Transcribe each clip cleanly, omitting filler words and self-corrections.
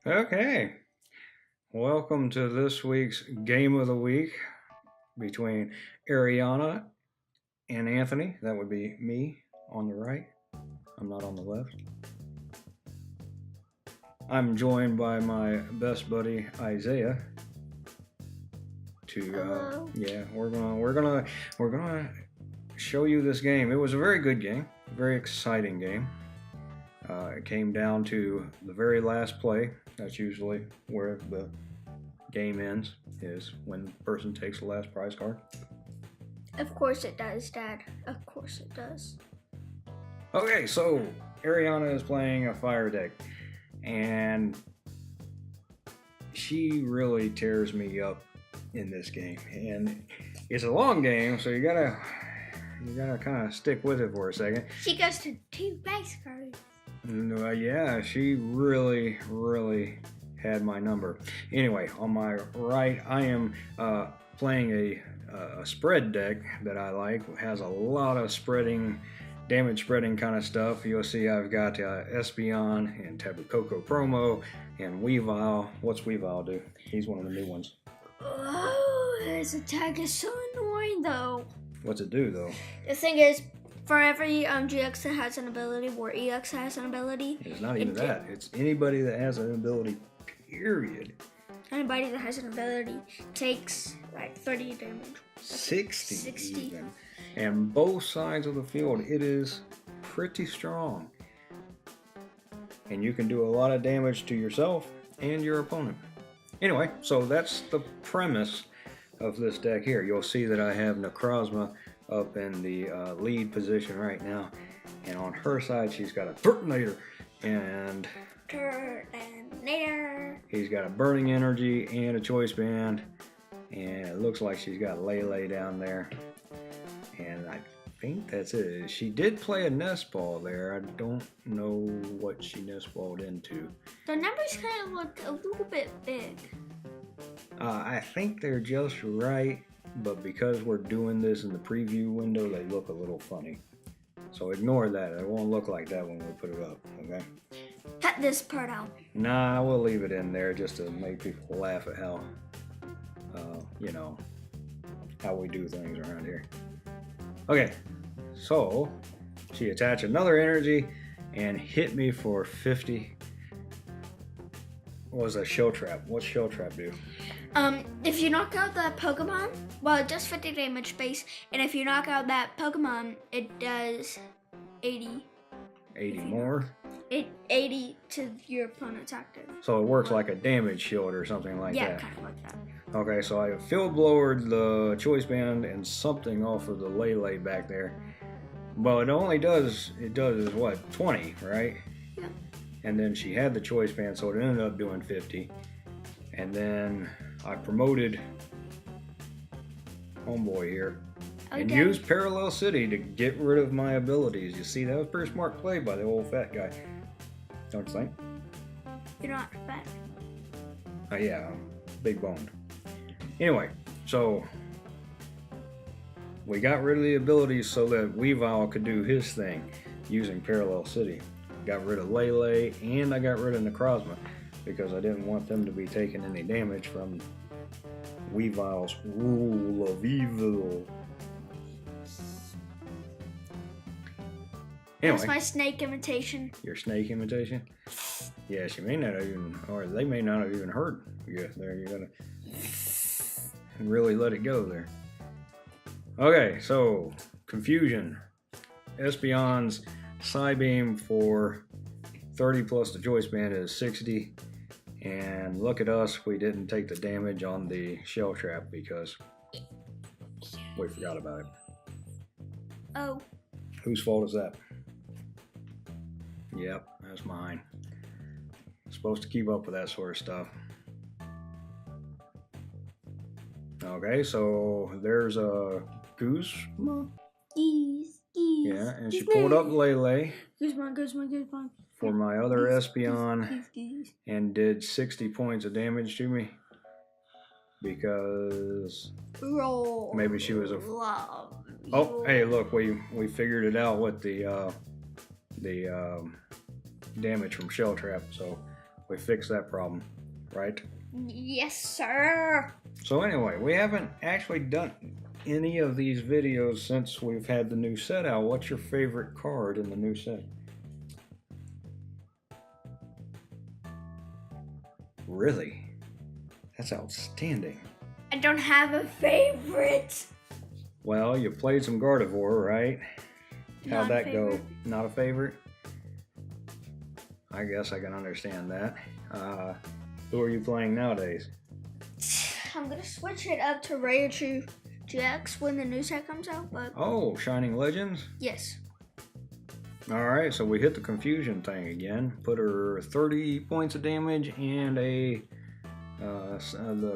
Okay, welcome to this week's Game of the Week between Arianna and Anthony. That would be me on the right. I'm not on the left. I'm joined by my best buddy Isaiah. We're gonna show you this game. It was a very good game, very exciting game. It came down to the very last play. That's usually where the game ends, is when the person takes the last prize card. Of course it does, Dad. Of course it does. Okay, so Arianna is playing a fire deck, and she really tears me up in this game. And it's a long game, so you gotta kind of stick with it for a second. She goes to 2 base cards. Yeah, she really had my number. Anyway, on my right, I am playing a spread deck that I like. It has a lot of damage spreading kind of stuff. You'll see I've got Espeon and Tabu Coco promo and Weavile. What's Weavile do? He's one of the new ones. Oh, his attack is so annoying though. What's it do though? The thing is, for every GX that has an ability, or EX has an ability. It's not even that. It's anybody that has an ability, period. Anybody that has an ability takes like 30 damage. 60 even. And both sides of the field, it is pretty strong. And you can do a lot of damage to yourself and your opponent. Anyway, so that's the premise of this deck here. You'll see that I have Necrozma up in the lead position right now, and on her side she's got a Turtonator, and he's got a Burning Energy and a Choice Band, and it looks like she's got Lele down there, and I think that's it. She did play a Nest Ball there. I don't know what she Nest Balled into. The numbers kind of look a little bit big. I think they're just right, but because we're doing this in the preview window, they look a little funny. So ignore that. It won't look like that when we put it up, okay? Cut this part out. Nah, we'll leave it in there just to make people laugh at how, how we do things around here. Okay, so she attached another energy and hit me for 50. What was that? Shell Trap. What's Shell Trap do? If you knock out that Pokemon, well, it does 50 damage base, and if you knock out that Pokemon, it does 80. 80 more? 80 to your opponent's active. So it works like a damage shield or something like that? Yeah, kind of like that. Okay, so I field blowered the Choice Band and something off of the Lele back there. Well, it does what, 20, right? Yeah. And then she had the Choice Band, so it ended up doing 50. And then I promoted Homeboy here and used Parallel City to get rid of my abilities. You see, that was a pretty smart play by the old fat guy. Don't you think? You're not fat. Yeah, I'm big boned. Anyway, so we got rid of the abilities so that Weavile could do his thing using Parallel City. Got rid of Lele, and I got rid of Necrozma because I didn't want them to be taking any damage from Weavile's Rule of Evil. Anyway, that's my snake imitation. Your snake imitation? Yeah, she may not have even, or they may not have even heard you there. You gotta really let it go there. Okay, so confusion. Espeon's Psybeam for 30 plus the Choice Band is 60. And look at us, we didn't take the damage on the Shell Trap because we forgot about it. Oh. Whose fault is that? Yep, that's mine. Supposed to keep up with that sort of stuff. Okay, so there's a Guzma. Yeah, and she pulled up Lele. Guzma. For my other Espeon and did 60 points of damage to me because maybe she was a... Oh, hey, look, we figured it out with the damage from Shell Trap. So we fixed that problem, right? Yes, sir. So anyway, we haven't actually done any of these videos since we've had the new set out. What's your favorite card in the new set? Really? That's outstanding. I don't have a favorite. Well, you played some Gardevoir, right? How'd Not a that go? favorite. Not a favorite? I guess I can understand that. Who are you playing nowadays? I'm gonna switch it up to Raichu GX when the new set comes out, but Oh, Shining Legends? yes. Alright, so we hit the confusion thing again. Put her 30 points of damage and the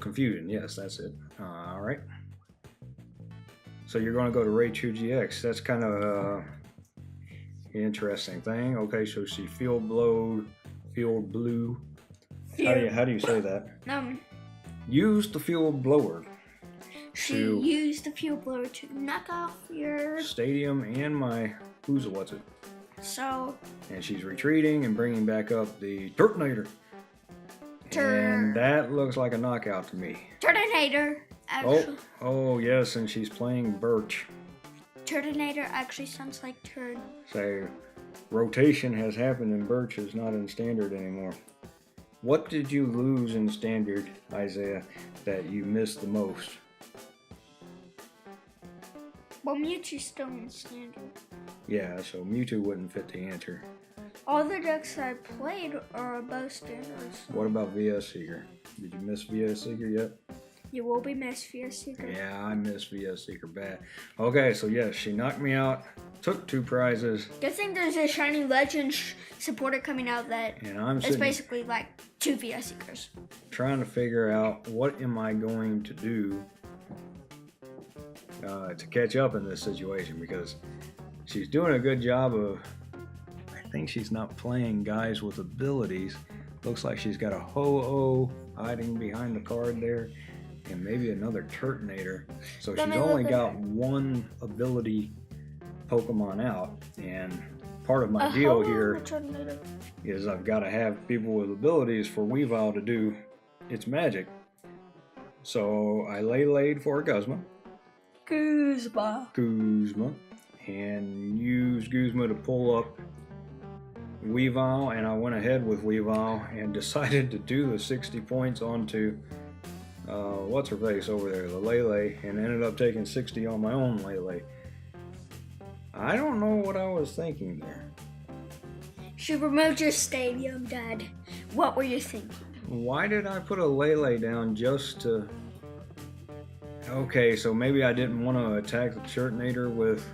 confusion. Yes, that's it. Alright. So you're going to go to Raichu GX. That's kind of an interesting thing. Okay, so she field blue. How do you say that? Use the field blower. She to used the fuel blower to knock off your. Stadium and my what's it? So. And she's retreating and bringing back up the Turtonator. And that looks like a knockout to me. Turtonator. Actually. Oh yes, and she's playing Birch. Turtonator actually sounds like turd. So rotation has happened and Birch is not in standard anymore. What did you lose in standard, Isaiah, that you missed the most? Well, Mewtwo's still in standard. Yeah, so Mewtwo wouldn't fit the answer. All the decks I played are above standards. What about VS Seeker? Did you miss VS Seeker yet? You will be missed, VS Seeker. Yeah, I missed VS Seeker bad. Okay, so yes, she knocked me out, took 2 prizes. Good thing there's a Shiny Legend supporter coming out that and I'm it's basically like 2 VS Seekers. Trying to figure out what am I going to do to catch up in this situation, because she's doing a good job of, I think she's not playing guys with abilities. Looks like she's got a Ho-Oh hiding behind the card there, and maybe another Turtonator. So she's only got 1 ability Pokemon out, and part of my deal here is I've got to have people with abilities for Weavile to do its magic. So I laid for a Guzma, and used Guzma to pull up Weavile, and I went ahead with Weavile and decided to do the 60 points onto what's her face over there, the Lele, and ended up taking 60 on my own Lele. I don't know what I was thinking there. She removed your stadium, Dad. What were you thinking? Why did I put a Lele down just to... Okay, so maybe I didn't want to attack the Turtonator with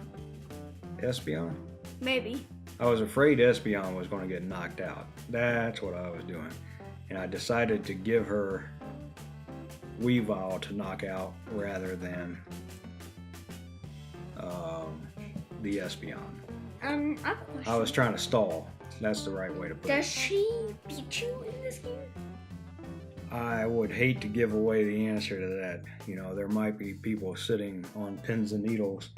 Espeon? Maybe. I was afraid Espeon was going to get knocked out. That's what I was doing. And I decided to give her Weavile to knock out rather than the Espeon. I was trying to stall. That's the right way to put it. Does she beat you in this game? I would hate to give away the answer to that. You know, there might be people sitting on pins and needles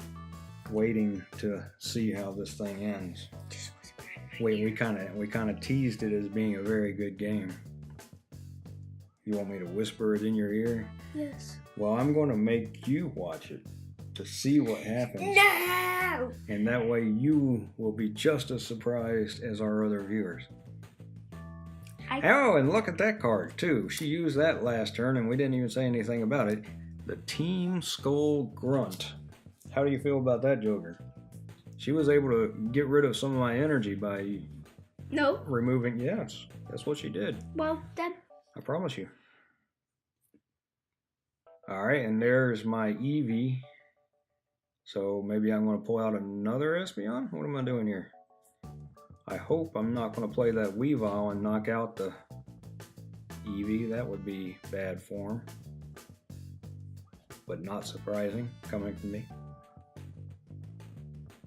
waiting to see how this thing ends. We kind of teased it as being a very good game. You want me to whisper it in your ear? Yes. Well, I'm going to make you watch it to see what happens. No! And that way you will be just as surprised as our other viewers. Oh, and look at that card too. She used that last turn and we didn't even say anything about it. The Team Skull Grunt. How do you feel about that Joker? She was able to get rid of some of my energy by removing... Yes, that's what she did. Well, then... I promise you. Alright, and there's my Eevee. So maybe I'm going to pull out another Espeon? What am I doing here? I hope I'm not going to play that Weavile and knock out the Eevee. That would be bad form. But not surprising, coming from me.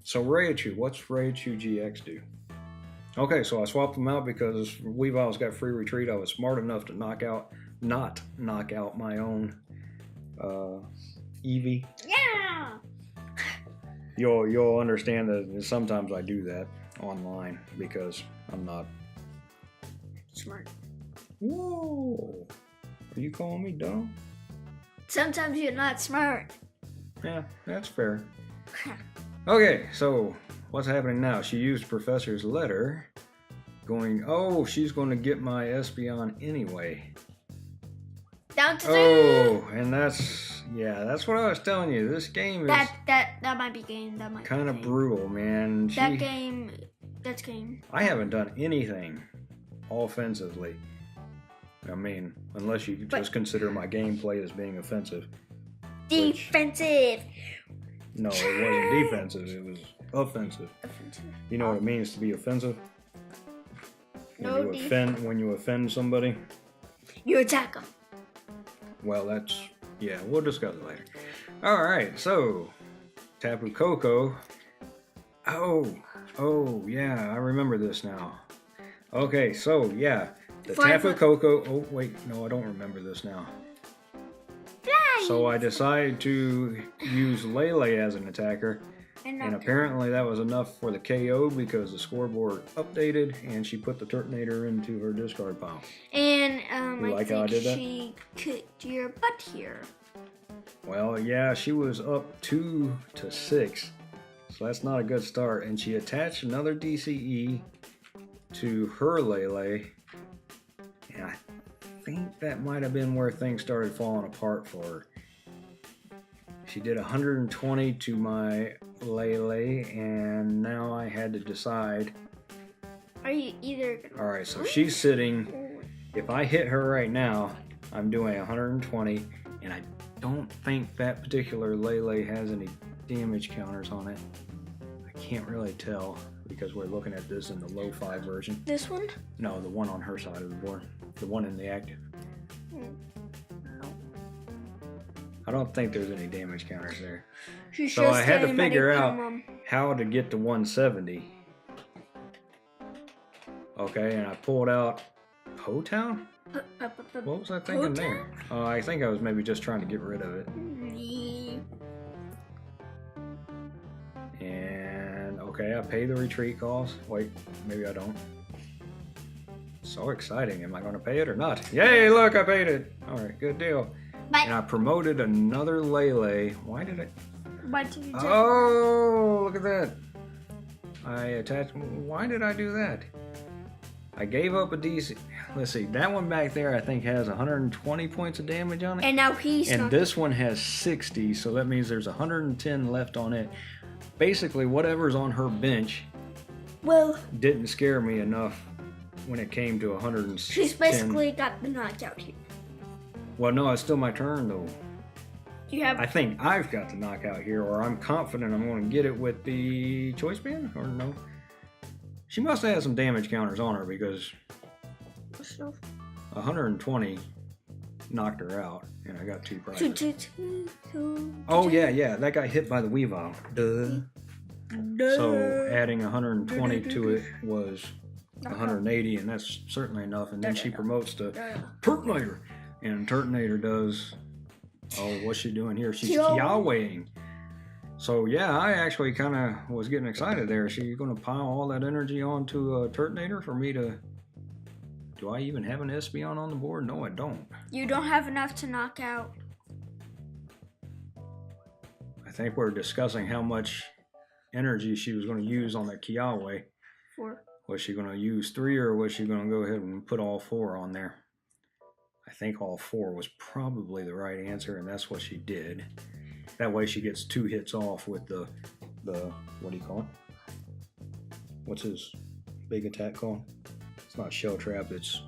So Raichu, what's Raichu GX do? Okay, so I swapped them out because Weavile's got free retreat. I was smart enough to not knock out my own Eevee. Yeah! You'll understand that sometimes I do that online because I'm not smart. Whoa! Are you calling me dumb? Sometimes you're not smart. Yeah, that's fair. Okay, so what's happening now? She used Professor's letter, going, oh, she's going to get my Espeon anyway. Down to Oh, and that's what I was telling you. This game is that might be game. That might kind of brutal, man. That's game. I haven't done anything offensively. I mean, unless you just consider my gameplay as being offensive. Defensive. No, it wasn't defensive. It was offensive. You know what it means to be offensive? When you offend somebody, you attack them. Well, we'll discuss it later. All right, so Tapu Koko. Oh, yeah, I remember this now. Okay, so yeah, the Tapu Koko. Oh, wait, no, I don't remember this now. So I decided to use Lele as an attacker, and apparently that was enough for the KO because the scoreboard updated and she put the Turtonator into her discard pile. And I think she kicked your butt here. Well, yeah, she was up 2-6, so that's not a good start. And she attached another DCE to her Lele, and I think that might have been where things started falling apart for her. She did 120 to my Lele, and now I had to decide. Are you either... Alright, so she's sitting. If I hit her right now, I'm doing 120, and I don't think that particular Lele has any damage counters on it. I can't really tell because we're looking at this in the lo-fi version. This one? No, the one on her side of the board. The one in the active. I don't think there's any damage counters there. So I had to figure out how to get to 170. Okay, and I pulled out Ho-Town? What was I thinking there? I think I was maybe just trying to get rid of it. And okay, I pay the retreat cost. Wait, maybe I don't. So exciting. Am I going to pay it or not? Yay, look, I paid it. All right, good deal. And I promoted another Lele. Why did I? Oh, look at that. I attached. Why did I do that? I gave up a DC. Let's see. That one back there, I think, has 120 points of damage on it. And now this one has 60, so that means there's 110 left on it. Basically, whatever's on her bench didn't scare me enough when it came to 110. She's basically got the knockout here. Well, no, it's still my turn, though. I think I've got the knockout here, or I'm confident I'm going to get it with the choice band, or no? She must have had some damage counters on her because 120 knocked her out, and I got 2 prizes. Oh, yeah, that got hit by the Weavile. Duh. So adding 120 to it was 180, and that's certainly enough. And then she promotes to Turtonator. And Turtonator does, what's she doing here? She's Kiawing. So yeah, I actually kind of was getting excited there. She's going to pile all that energy onto a Turtonator for me to... Do I even have an Espeon on the board? No, I don't. You don't have enough to knock out. I think we're discussing how much energy she was going to use on that Kiawe. 4. Was she going to use 3, or was she going to go ahead and put all 4 on there? I think all 4 was probably the right answer, and that's what she did. That way she gets 2 hits off with the what do you call it? What's his big attack called? It's not Shell Trap, it's...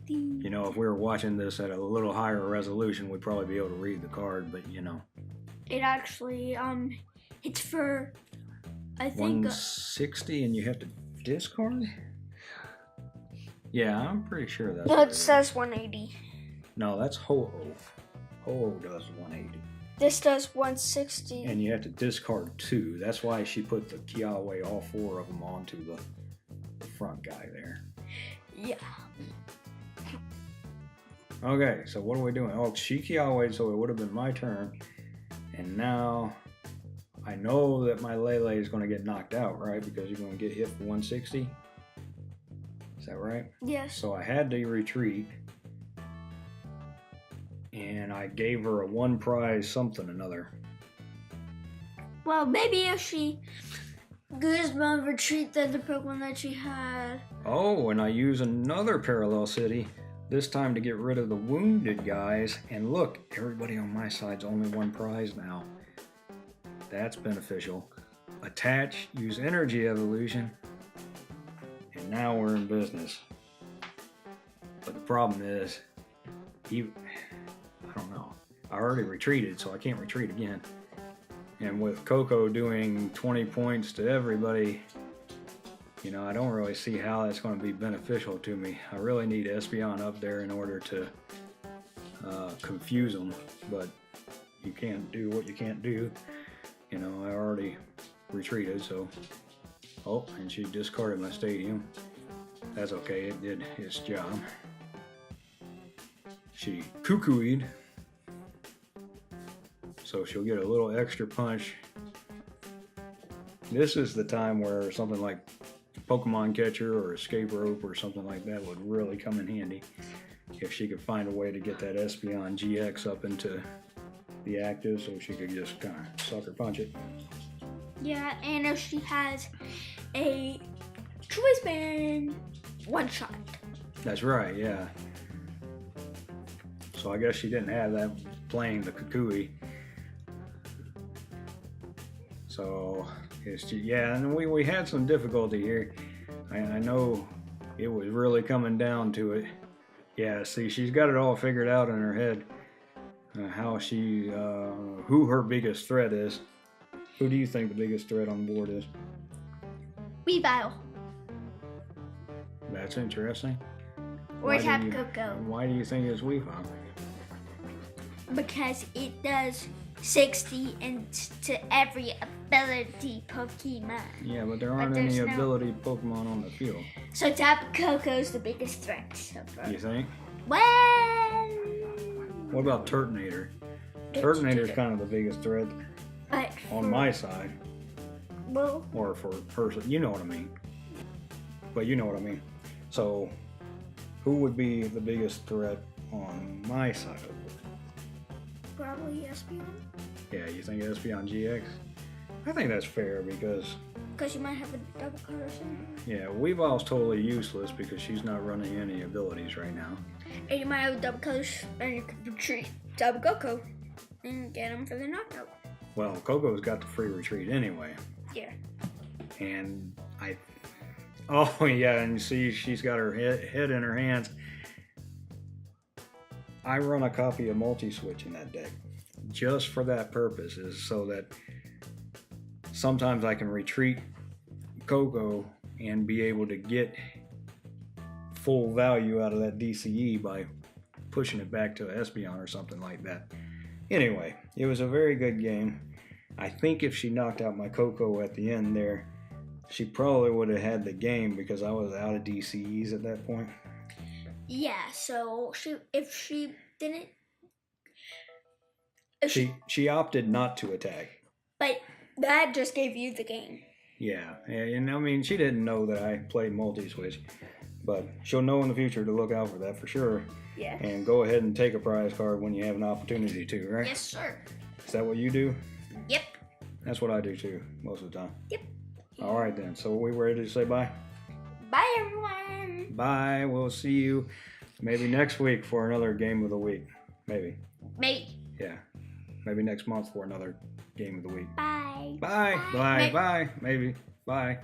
You know, if we were watching this at a little higher resolution, we'd probably be able to read the card, but you know. It actually, it's for, I think... 160 and you have to discard? Yeah, I'm pretty sure that's... No, it says 180. No, that's Ho-Oh. Ho-Oh does 180. This does 160. And you have to discard 2. That's why she put the Kiawe, all 4 of them, onto the front guy there. Yeah. Okay, so what are we doing? Oh, she Kiawe, so it would have been my turn. And now I know that my Lele is going to get knocked out, right? Because you're going to get hit for 160. Is that right? Yes. So I had to retreat. And I gave her a 1 prize something another. Well, maybe if she Goosebump retreat the Pokemon that she had. Oh, and I use another Parallel City, this time to get rid of the wounded guys. And look, everybody on my side's only 1 prize now. That's beneficial. Attach, use Energy Evolution, and now we're in business. But the problem is, I don't know. I already retreated, so I can't retreat again. And with Coco doing 20 points to everybody, you know, I don't really see how that's going to be beneficial to me. I really need Espeon up there in order to confuse them, but you can't do what you can't do. You know, I already retreated, so... Oh, and she discarded my stadium. That's okay, it did its job. She cuckooed, so she'll get a little extra punch. This is the time where something like Pokemon Catcher or Escape Rope or something like that would really come in handy. If she could find a way to get that Espeon GX up into the active so she could just kind of sucker punch it. Yeah, and if she has a Choice Band one-shot. That's right, yeah. So I guess she didn't have that playing the Kukui. So, yeah, and we had some difficulty here. I know it was really coming down to it. Yeah, see, she's got it all figured out in her head. How she, who her biggest threat is. Who do you think the biggest threat on the board is? Weavile. That's interesting. Or Tapu Koko. Why do you think it's Weavile? Because it does 60 into every ability Pokemon. Yeah, but there aren't any ability Pokemon on the field. So Tapu Koko's the biggest threat so far. You think? Well... What about Turtonator? Turtonator's kind of the biggest threat on my side. Well... Or for person, you know what I mean. But you know what I mean. So, who would be the biggest threat on my side of the board? Probably Espeon. Yeah, you think Espeon GX? I think that's fair because you might have a double color or something. Yeah, Weavile's totally useless because she's not running any abilities right now. And you might have a double color and you could retreat Double Coco and get him for the knockout. Well, Coco's got the free retreat anyway. Yeah. And oh yeah, and see, she's got her head in her hands. I run a copy of Multi-Switch in that deck just for that purpose, is so that sometimes I can retreat Coco and be able to get full value out of that DCE by pushing it back to Espeon or something like that. Anyway, it was a very good game. I think if she knocked out my Coco at the end there, she probably would have had the game because I was out of DCEs at that point. Yeah, so if she didn't... She opted not to attack. But that just gave you the game. Yeah, and I mean, she didn't know that I played Multi-Switch, but she'll know in the future to look out for that for sure. Yeah. And go ahead and take a prize card when you have an opportunity to, right? Yes, sir. Is that what you do? Yep. That's what I do too, most of the time. Yep. All right then, so we ready to say bye? Bye, everyone. Bye, we'll see you maybe next week for another game of the week. Maybe. Maybe. Yeah. Maybe next month for another game of the week. Bye. Bye. Bye. Bye. Maybe. Bye.